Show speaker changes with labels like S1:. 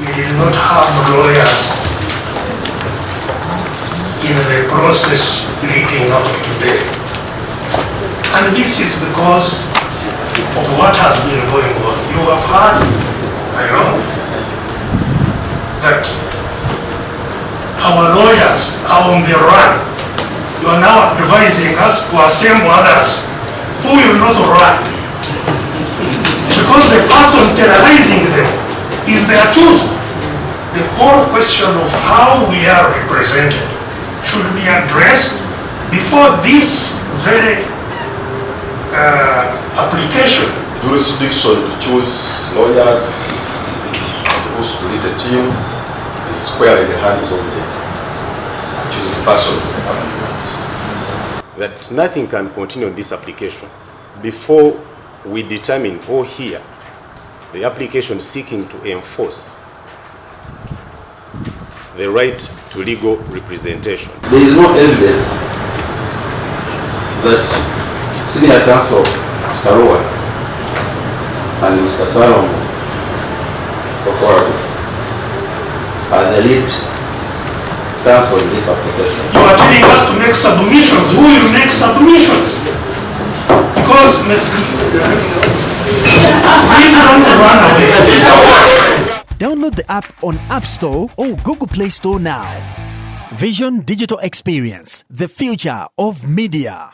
S1: we did not have lawyers in the process leading up to today. And this is because of what has been going on. You have heard, I know, that our lawyers are on the run. You are now advising us to assemble others who will not run. Because the person terrorizing them is the accused. The whole question of how we are represented should be addressed before this very application.
S2: Jurisdiction to choose lawyers, who to lead the team, is squarely in the hands of the choosing persons, the applicants.
S3: That nothing can continue on this application before we determine or hear the application seeking to enforce the right to legal representation.
S4: There is no evidence that Senior Counsel Karua and Mr. Salom Kokoro are the lead counsel in this application.
S1: You are telling us to make submissions. Who will make submissions? Because please don't run away.
S5: Download the app on App Store or Google Play Store now. Vision Digital Experience, the future of media.